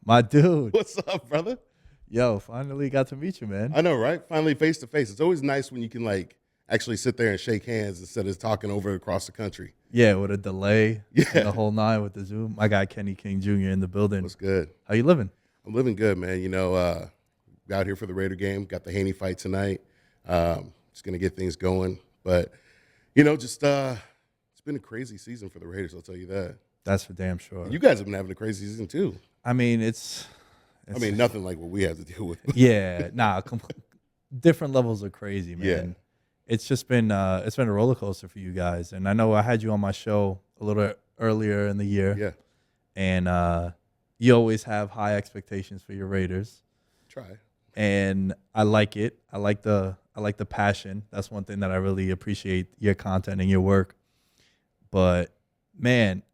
My dude. What's up, brother? Yo, finally got to meet you, man. I know, right? Finally face to face. It's always nice when you can like actually sit there and shake hands instead of talking over across the country. Yeah, with a delay Yeah. and the whole nine with the Zoom. My guy Kenny King Jr. in the building. What's good? How you living? I'm living good, man. Out here for the Raider game. Got the Haney fight tonight. Just gonna get things going. But it's been a crazy season for the Raiders. I'll tell you that. That's for damn sure. You guys have been having a crazy season too. I mean, it's nothing like what we have to deal with. yeah, different levels of crazy, man. Yeah. It's just been a roller coaster for you guys, and I know I had you on my show a little earlier in the year. Yeah. And you always have high expectations for your Raiders. Try. And I like it. I like the passion. That's one thing that I really appreciate your content and your work. But man,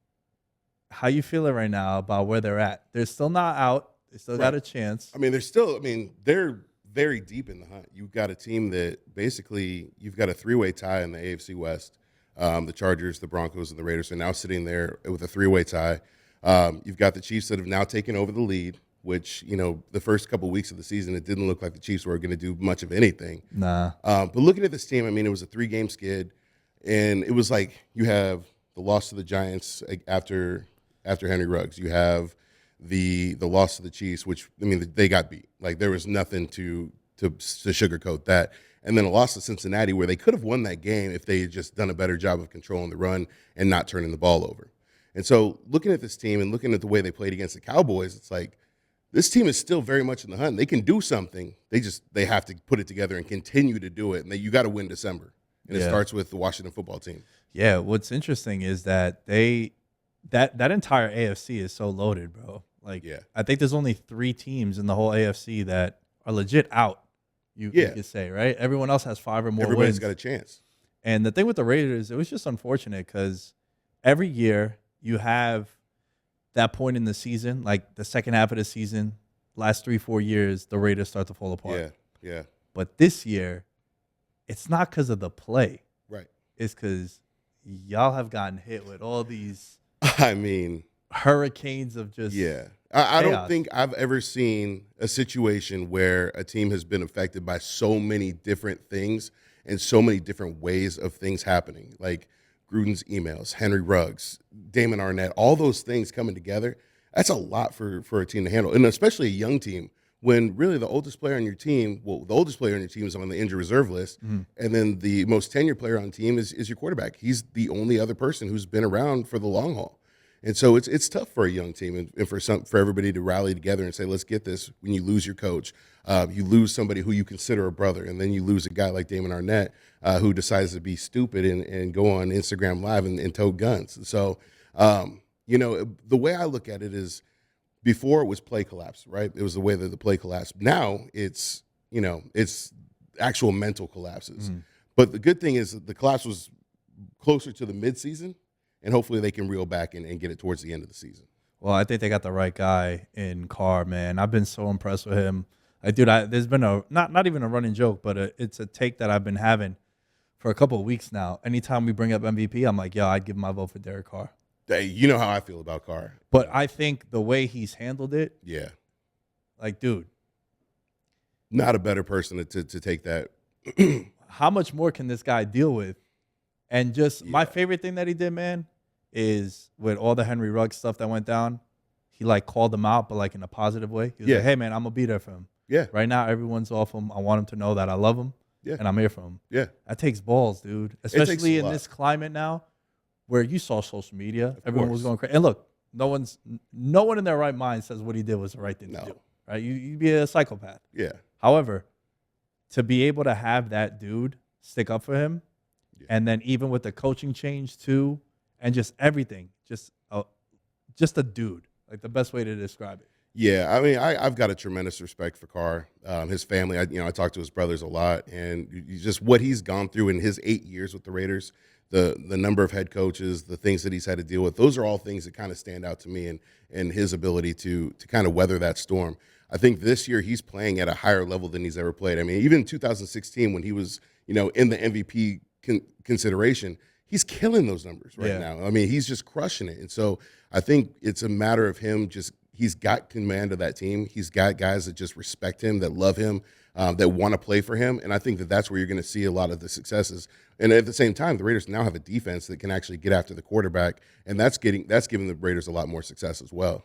how you feeling right now about where they're at? They're still not out. They still got a chance. They're very deep in the hunt. You've got a team that basically you've got a three-way tie in the AFC West. The Chargers, the Broncos, and the Raiders are now sitting there with a three-way tie. You've got the Chiefs that have now taken over the lead, which, the first couple of weeks of the season, it didn't look like the Chiefs were going to do much of anything. Nah. But looking at this team, it was a 3-game skid, and it was like you have the loss to the Giants after Henry Ruggs. You have the loss to the Chiefs, which, they got beat. Like, there was nothing to sugarcoat that. And then a loss to Cincinnati where they could have won that game if they had just done a better job of controlling the run and not turning the ball over. And so looking at this team and looking at the way they played against the Cowboys, it's like this team is still very much in the hunt. They can do something. They have to put it together and continue to do it. And you got to win December. And it starts with the Washington football team. Yeah, what's interesting is that that entire AFC is so loaded, bro. Like, I think there's only 3 teams in the whole AFC that are legit out. You could say, right? Everyone else has 5 or more Everybody's wins. got a chance. And the thing with the Raiders, it was just unfortunate because every year you have that point in the season, like the second half of the season, last 3-4 years, the Raiders start to fall apart. Yeah. But this year, it's not because of the play. Right. It's because y'all have gotten hit with all these hurricanes of just I don't think I've ever seen a situation where a team has been affected by so many different things and so many different ways of things happening. Like Gruden's emails, Henry Ruggs, Damon Arnett, all those things coming together. That's a lot for a team to handle, and especially a young team when really the oldest player on your team, the oldest player on your team is on the injured reserve list, and then the most tenured player on the team is your quarterback. He's the only other person who's been around for the long haul. And so it's tough for a young team and for everybody to rally together and say, let's get this. When you lose your coach, you lose somebody who you consider a brother, and then you lose a guy like Damon Arnett who decides to be stupid and go on Instagram Live and tote guns. So, the way I look at it is before it was play collapse, right? It was the way that the play collapsed. Now it's actual mental collapses. But the good thing is that the collapse was closer to the midseason, and hopefully they can reel back and get it towards the end of the season. Well, I think they got the right guy in Carr, man. I've been so impressed with him. Like, dude, there's been not even a running joke, but it's a take that I've been having for a couple of weeks now. Anytime we bring up MVP, I'm like, yo, I'd give my vote for Derek Carr. Hey, you know how I feel about Carr. But I think the way he's handled it, like, dude. Not a better person to take that. How much more can this guy deal with? And just my favorite thing that he did, man, is with all the Henry Ruggs stuff that went down, he called him out, but in a positive way. He was like, hey, man, I'm going to be there for him. Yeah. Right now, everyone's off him. I want him to know that I love him. Yeah. And I'm here for him. Yeah. That takes balls, dude. Especially in this climate now where you saw social media. Everyone was going crazy. And look, no one in their right mind says what he did was the right thing to do. Right? You'd be a psychopath. Yeah. However, to be able to have that dude stick up for him, and then even with the coaching change too, and just everything, just a dude, like the best way to describe it. Yeah, I've got a tremendous respect for Carr, his family. I talk to his brothers a lot, and just what he's gone through in his 8 years with the Raiders, the number of head coaches, the things that he's had to deal with. Those are all things that kind of stand out to me, and his ability to kind of weather that storm. I think this year he's playing at a higher level than he's ever played. Even in 2016 when he was, in the MVP consideration, he's killing those numbers right now. He's just crushing it. And so I think it's a matter of him just he's got command of that team. He's got guys that just respect him, that love him, that want to play for him. And I think that that's where you're going to see a lot of the successes. And at the same time, the Raiders now have a defense that can actually get after the quarterback, and that's giving the Raiders a lot more success as well.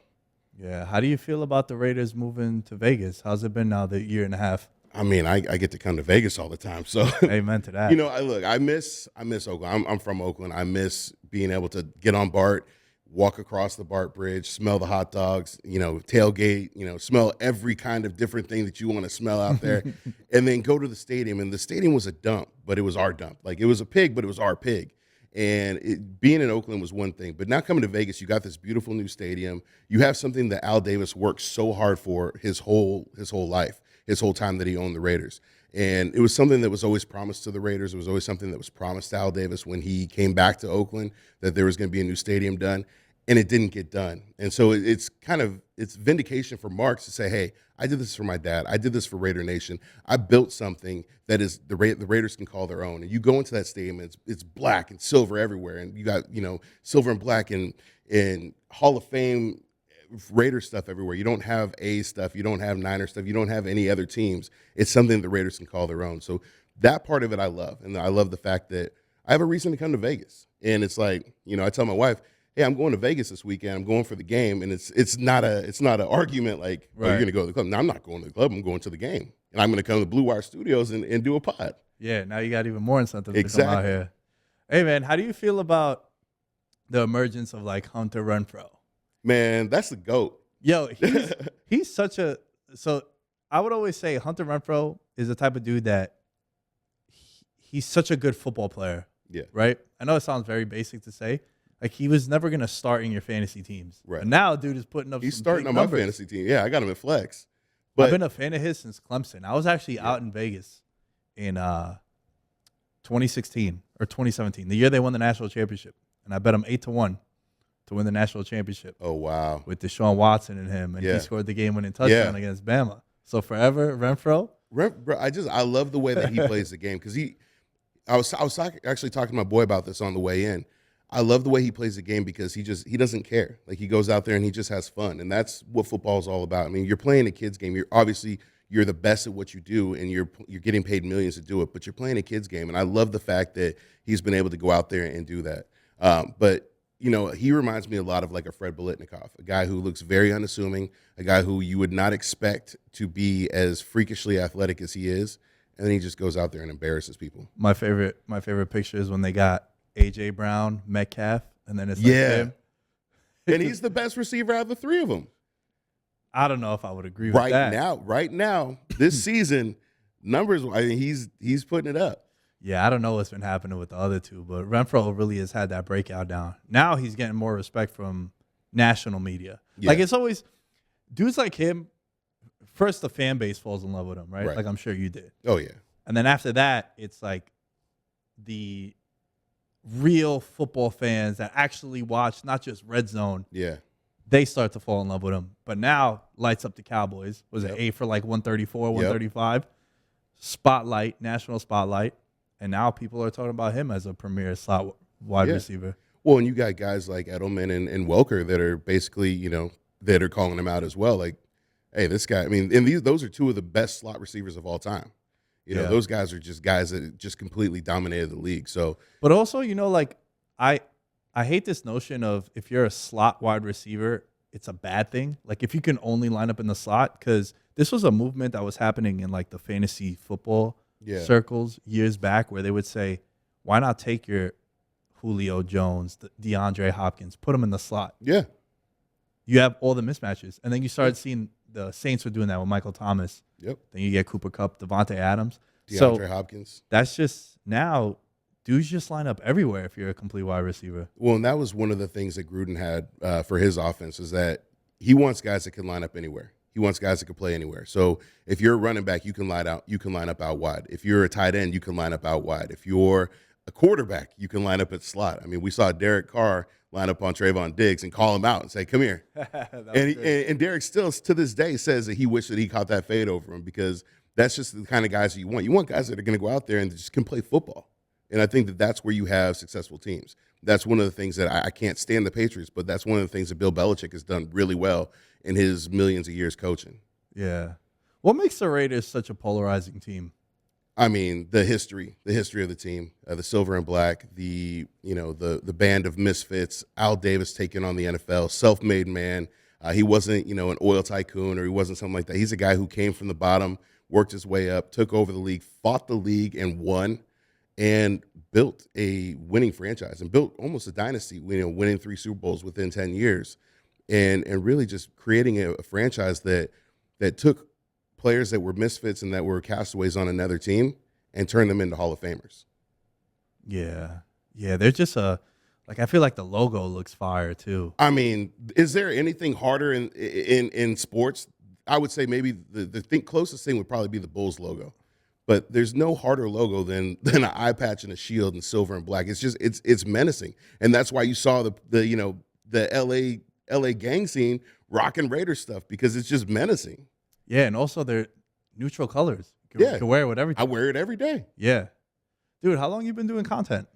Yeah. How do you feel about the Raiders moving to Vegas? How's it been now, the year and a half? I mean, I get to come to Vegas all the time, so Amen to that. you know, I miss Oakland. I'm from Oakland. I miss being able to get on BART, walk across the BART bridge, smell the hot dogs, you know, tailgate, you know, smell every kind of different thing that you want to smell out there, and then go to the stadium. And the stadium was a dump, but it was our dump. Like, it was a pig, but it was our pig. And being in Oakland was one thing, but now coming to Vegas, you got this beautiful new stadium. You have something that Al Davis worked so hard for his whole life, his whole time that he owned the Raiders. And it was something that was always promised to the Raiders. It was always something that was promised to Al Davis when he came back to Oakland, that there was going to be a new stadium done, and it didn't get done. And so it's vindication for Marks to say, hey, I did this for my dad. I did this for Raider Nation. I built something that is the Raiders can call their own. And you go into that stadium, and it's black and silver everywhere. And you got, you know, silver and black and Hall of Fame Raider stuff everywhere. You don't have A stuff. You don't have Niner stuff. You don't have any other teams. It's something the Raiders can call their own. So that part of it I love. And I love the fact that I have a reason to come to Vegas. And it's like, you know, I tell my wife, hey, I'm going to Vegas this weekend. I'm going for the game. And it's not an argument like, oh, you're going to go to the club. No, I'm not going to the club. I'm going to the game. And I'm going to come to Blue Wire Studios and do a pod. Yeah, now you got even more incentive to come out here. Hey, man, how do you feel about the emergence of, like, Hunter Renfrow? Man, that's the GOAT. Yo, he's such a – so I would always say Hunter Renfrow is the type of dude that he's such a good football player. Yeah. Right? I know it sounds very basic to say. Like, he was never going to start in your fantasy teams. Right. But now, dude is putting up He's some starting big on numbers. my fantasy team. Yeah, I got him at flex. But I've been a fan of his since Clemson. I was actually out in Vegas in 2016 or 2017, the year they won the national championship. And I bet him 8-1 to win the national championship. Oh, wow. With Deshaun Watson and him. And he scored the game-winning touchdown against Bama. So forever, Renfrow. I love the way that he plays the game because I was actually talking to my boy about this on the way in. I love the way he plays the game because he doesn't care. Like, he goes out there and he just has fun, and that's what football is all about. I mean, you're playing a kid's game. You're the best at what you do, and you're getting paid millions to do it. But you're playing a kid's game, and I love the fact that he's been able to go out there and do that. But you know, he reminds me a lot of like a Fred Biletnikoff, a guy who looks very unassuming, a guy who you would not expect to be as freakishly athletic as he is, and then he just goes out there and embarrasses people. My favorite picture is when they got A.J. Brown, Metcalf, and then it's like him. And he's the best receiver out of the three of them. I don't know if I would agree with that. Right now, this season, numbers, I mean, he's putting it up. Yeah, I don't know what's been happening with the other two, but Renfrow really has had that breakout down. Now he's getting more respect from national media. Yeah. Like, it's always dudes like him. First, the fan base falls in love with him, right? Like, I'm sure you did. Oh, yeah. And then after that, it's like the real football fans that actually watch, not just Red Zone. Yeah. They start to fall in love with him. But now, lights up the Cowboys. Was it 8 for like 134, 135? Spotlight, national spotlight. And now people are talking about him as a premier slot wide receiver. Well, and you got guys like Edelman and Welker that are basically, you know, that are calling him out as well. Like, hey, this guy, I mean, and those are two of the best slot receivers of all time. You know, those guys are just guys that just completely dominated the league. So, but also, you know, like, I hate this notion of if you're a slot wide receiver, it's a bad thing. Like, if you can only line up in the slot, because this was a movement that was happening in like the fantasy football circles years back, where they would say, why not take your Julio Jones, DeAndre Hopkins, put them in the slot? Yeah. You have all the mismatches. And then you started seeing the Saints were doing that with Michael Thomas. Yep. Then you get Cooper Kupp, Devontae Adams. DeAndre Hopkins. That's just now dudes just line up everywhere if you're a complete wide receiver. Well, and that was one of the things that Gruden had for his offense is that he wants guys that can line up anywhere. He wants guys that can play anywhere. So if you're a running back, you can line up out wide. If you're a tight end, you can line up out wide. If you're a quarterback, you can line up at slot. I mean, we saw Derek Carr line up on Trayvon Diggs and call him out and say, come here. and Derek still, to this day, says that he wished that he caught that fade over him because that's just the kind of guys that you want. You want guys that are going to go out there and just can play football. And I think that that's where you have successful teams. That's one of the things that I can't stand the Patriots, but that's one of the things that Bill Belichick has done really well in his millions of years coaching. Yeah. What makes the Raiders such a polarizing team? I mean, the history of the team, the silver and black, the band of misfits. Al Davis taking on the NFL, self-made man. He wasn't an oil tycoon, or he wasn't something like that. He's a guy who came from the bottom, worked his way up, took over the league, fought the league, and won, and built a winning franchise and built almost a dynasty. Winning 3 Super Bowls within 10 years, and really just creating a franchise that took players that were misfits and that were castaways on another team and turned them into Hall of Famers. Yeah. They're just I feel like the logo looks fire too. I mean, is there anything harder in sports? I would say maybe the closest thing would probably be the Bulls logo, but there's no harder logo than an eye patch and a shield in silver and black. It's just it's menacing, and that's why you saw the LA gang scene rocking Raider stuff, because it's just menacing. Yeah, and also they're neutral colors. You can wear it with everything. I wear it every day. Yeah. Dude, how long you been doing content?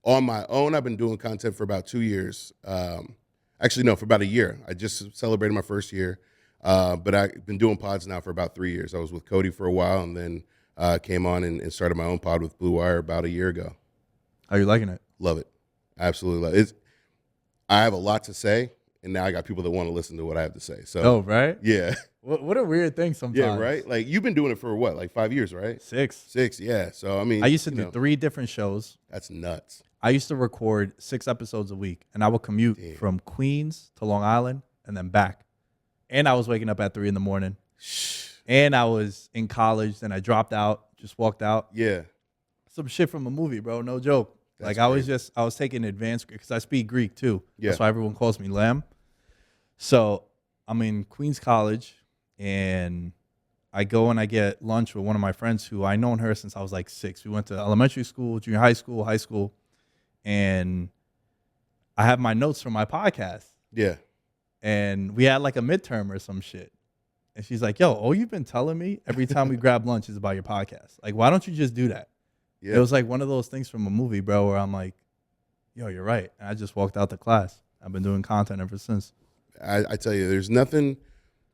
On my own, I've been doing content for about 2 years. Actually, no, for about a year. I just celebrated my first year. But I've been doing pods now for about 3 years. I was with Cody for a while, and then came on and started my own pod with Blue Wire about a year ago. How you liking it? Love it. Absolutely love it. I have a lot to say, and now I got people that want to listen to what I have to say. So, right? Yeah. What a weird thing sometimes. Yeah, right? Like, you've been doing it for what, like 5 years, right? 6. 6, yeah. So, I mean. I used to do 3 different shows. That's nuts. I used to record 6 episodes a week, and I would commute from Queens to Long Island and then back. And I was waking up at 3 in the morning. And I was in college, then I dropped out, just walked out. Yeah. Some shit from a movie, bro. No joke. That's I was taking advanced Greek because I speak Greek too. Yeah. That's why everyone calls me Lamb. So I'm in Queens College, and I go and I get lunch with one of my friends who I known her since I was like 6. We went to elementary school, junior high school, and I have my notes from my podcast. Yeah. And we had like a midterm or some shit. And she's like, yo, all you've been telling me every time we grab lunch is about your podcast. Like, why don't you just do that? Yeah. It was like one of those things from a movie, bro, where I'm like, yo, you're right. And I just walked out the class. I've been doing content ever since. I tell you, there's nothing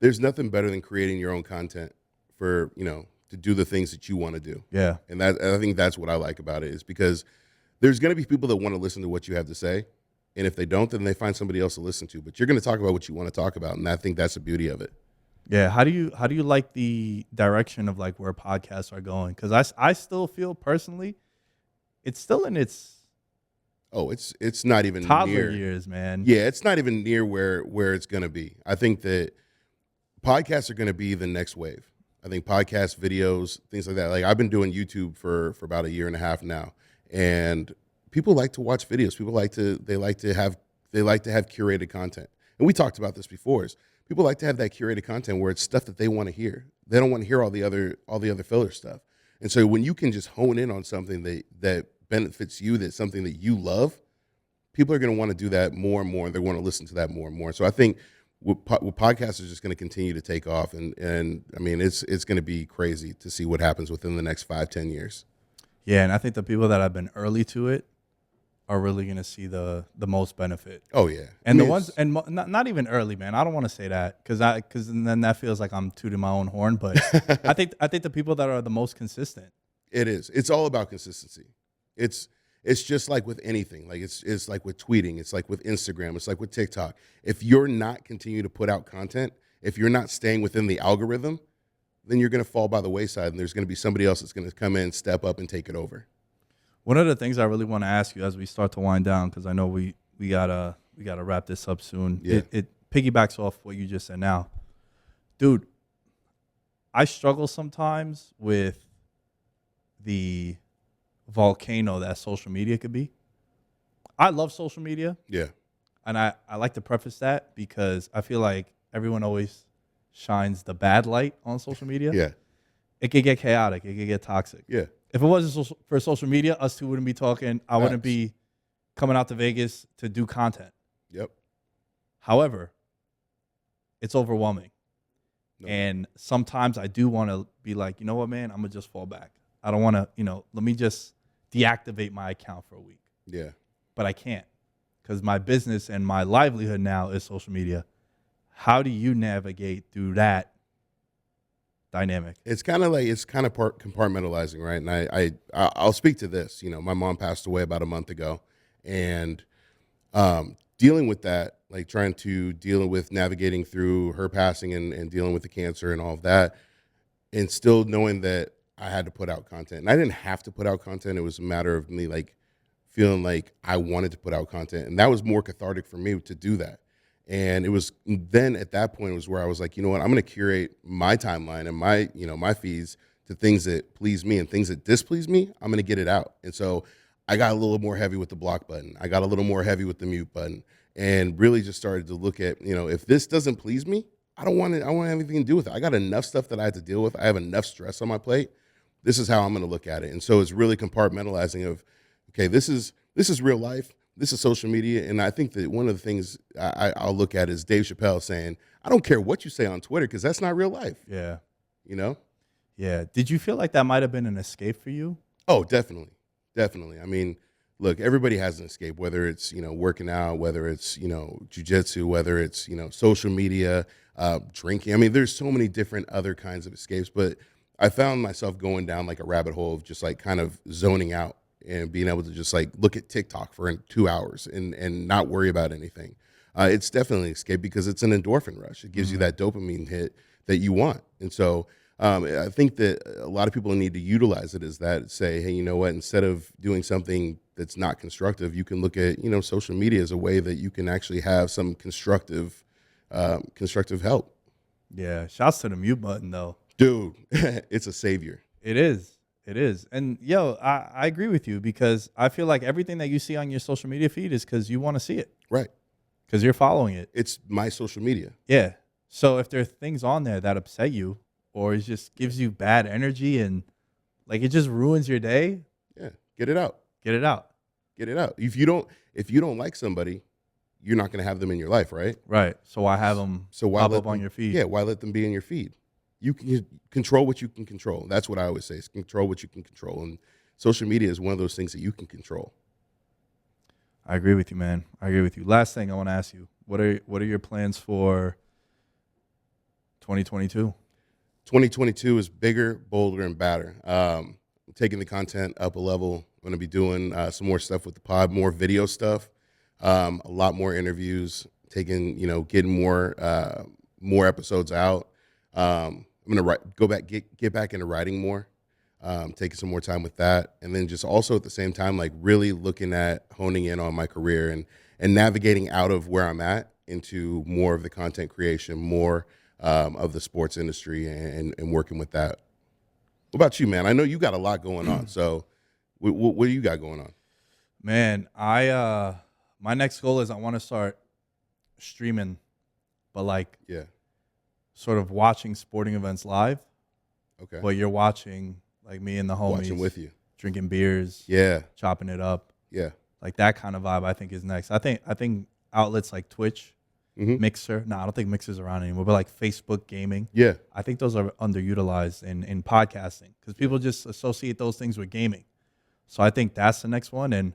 better than creating your own content for, to do the things that you want to do. Yeah. And I think that's what I like about it, is because there's going to be people that want to listen to what you have to say. And if they don't, then they find somebody else to listen to. But you're going to talk about what you want to talk about. And I think that's the beauty of it. Yeah. How do you like the direction of like where podcasts are going? Because I still feel personally it's still in its it's not even toddler years, man. Yeah, it's not even near where it's going to be. I think that podcasts are going to be the next wave. I think podcasts, videos, things like that. Like, I've been doing YouTube for about a year and a half now, and people like to watch videos. People like to have curated content. And we talked about this before. Is people like to have that curated content where it's stuff that they want to hear. They don't want to hear all the other filler stuff. And so when you can just hone in on something that benefits you, that's something that you love, people are going to want to do that more and more, and they want to listen to that more and more. So I think podcasts are just going to continue to take off, and I mean, it's going to be crazy to see what happens within the next 5-10 years. Yeah, and I think the people that have been early to it are really going to see the most benefit. Oh yeah, and the ones, and not even early, man. I don't want to say that because then that feels like I'm tooting my own horn. But I think the people that are the most consistent. It is. It's all about consistency. It's just like with anything. Like it's like with tweeting. It's like with Instagram. It's like with TikTok. If you're not continuing to put out content, if you're not staying within the algorithm, then you're going to fall by the wayside, and there's going to be somebody else that's going to come in, step up, and take it over. One of the things I really want to ask you as we start to wind down, because I know we gotta wrap this up soon. Yeah. It piggybacks off what you just said now, dude. I struggle sometimes with the volcano that social media could be. I love social media. Yeah. And I like to preface that because I feel like everyone always shines the bad light on social media. Yeah. It could get chaotic. It could get toxic. Yeah. If it wasn't for social media, us two wouldn't be talking. I wouldn't be coming out to Vegas to do content. Yep. However, it's overwhelming. No. And sometimes I do want to be like, you know what, man, I'm going to just fall back. I don't want to, let me just deactivate my account for a week. Yeah. But I can't because my business and my livelihood now is social media. How do you navigate through that dynamic? It's kind of compartmentalizing, right? And I'll speak to this. My mom passed away about a month ago, and dealing with that, like trying to deal with navigating through her passing and dealing with the cancer and all of that, and still knowing that I had to put out content. And I didn't have to put out content. It was a matter of me like feeling like I wanted to put out content, and that was more cathartic for me to do that. And it was then at that point was where I was like, you know what, I'm going to curate my timeline and my feeds to things that please me, and things that displease me, I'm going to get it out. And so I got a little more heavy with the block button. I got a little more heavy with the mute button, and really just started to look at, if this doesn't please me, I don't want anything to do with it. I got enough stuff that I have to deal with. I have enough stress on my plate. This is how I'm going to look at it. And so it's really compartmentalizing of, okay, this is real life. This is social media. And I think that one of the things I'll look at is Dave Chappelle saying, I don't care what you say on Twitter because that's not real life. Yeah. Yeah. Did you feel like that might have been an escape for you? Oh, definitely. Definitely. I mean, look, everybody has an escape, whether it's, working out, whether it's, jujitsu, whether it's, social media, drinking. I mean, there's so many different other kinds of escapes, but I found myself going down like a rabbit hole of just like kind of zoning out and being able to just like look at TikTok for 2 hours and not worry about anything. It's definitely an escape because it's an endorphin rush. It gives you that dopamine hit that you want. And so I think that a lot of people need to utilize it as that, say, hey, you know what, instead of doing something that's not constructive, you can look at, social media as a way that you can actually have some constructive help. Yeah. Shouts to the mute button though. Dude, it's a savior. It is. And I agree with you because I feel like everything that you see on your social media feed is because you want to see it. Right. Because you're following it. It's my social media. Yeah. So if there are things on there that upset you or it just gives you bad energy and like it just ruins your day. Yeah. Get it out. Get it out. If you don't like somebody, you're not going to have them in your life, right? Right. So why have them pop up on your feed? Yeah. Why let them be in your feed? You can control what you can control. That's what I always say, is control what you can control. And social media is one of those things that you can control. I agree with you, man. I agree with you. Last thing I want to ask you, what are your plans for 2022? 2022 is bigger, bolder, and badder. I'm taking the content up a level. I'm going to be doing some more stuff with the pod, more video stuff, a lot more interviews, getting more episodes out. I'm gonna get back into writing more, taking some more time with that, and then just also at the same time, like really looking at honing in on my career and navigating out of where I'm at into more of the content creation, more of the sports industry, and working with that. What about you, man? I know you got a lot going on. So, what do you got going on? Man, my next goal is I want to start streaming, but like sort of watching sporting events live. Okay. But you're watching like me and the homies. Watching with you. Drinking beers. Yeah. Chopping it up. Yeah. Like that kind of vibe I think is next. I think outlets like Twitch, Mixer. No, I don't think Mixer's around anymore, but like Facebook gaming. Yeah. I think those are underutilized in podcasting because people just associate those things with gaming. So I think that's the next one. And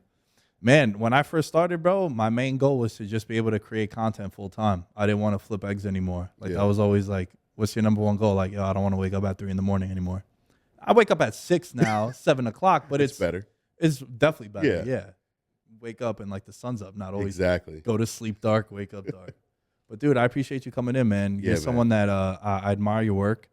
man, when I first started, bro, my main goal was to just be able to create content full time. I didn't want to flip eggs anymore. Like that was always like, what's your number one goal? Like, I don't want to wake up at 3 a.m. anymore. I wake up at 6 now, 7 o'clock, but it's better. It's definitely better. Yeah. Wake up and like the sun's up, not always go to sleep dark, wake up dark. But dude, I appreciate you coming in, man. You're someone that I admire your work.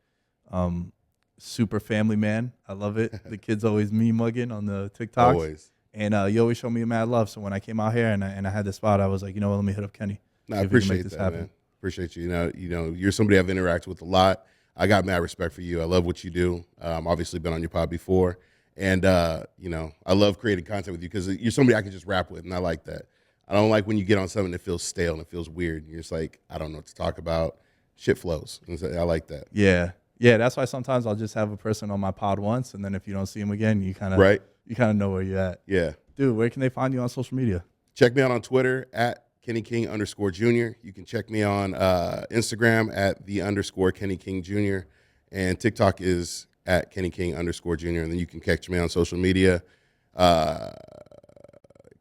Super family man. I love it. The kids always me mugging on the TikToks. Always. And you always show me mad love. So when I came out here and I had this spot, I was like, you know what, let me hit up Kenny. No, I appreciate that, man. Appreciate you. You know, you're somebody I've interacted with a lot. I got mad respect for you. I love what you do. Obviously been on your pod before. And, I love creating content with you because you're somebody I can just rap with, and I like that. I don't like when you get on something that feels stale and it feels weird. And you're just like, I don't know what to talk about. Shit flows. And so I like that. Yeah. Yeah, that's why sometimes I'll just have a person on my pod once, and then if you don't see him again, you kind of know where you're at. Yeah. Dude, where can they find you on social media? Check me out on Twitter at KennyKing_Jr. You can check me on Instagram at _Kenny King Jr. And TikTok is at @KennyKing_Jr. And then you can catch me on social media,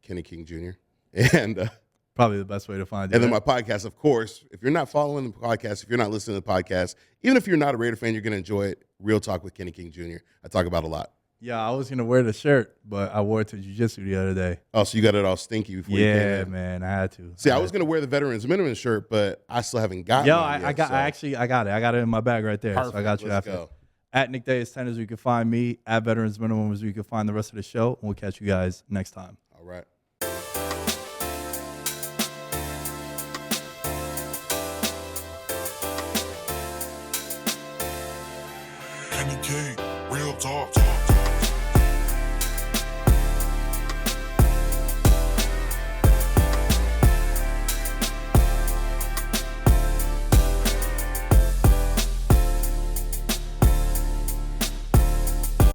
Kenny King Jr. And probably the best way to find you. And then my podcast, of course. If you're not following the podcast, if you're not listening to the podcast, even if you're not a Raider fan, you're going to enjoy it. Real Talk with Kenny King Jr. I talk about a lot. Yeah, I was going to wear the shirt, but I wore it to jiu-jitsu the other day. Oh, so you got it all stinky before you came in? Yeah, man, I had to. See, I was going to wear the Veterans Minimum shirt, but I still haven't gotten it. I got it. I got it in my bag right there. Perfect. So I got you Let's after. go. At Nick Dais 10 is where you can find me. At Veterans Minimum is where you can find the rest of the show. And we'll catch you guys next time. All right. Kenny King, real talk.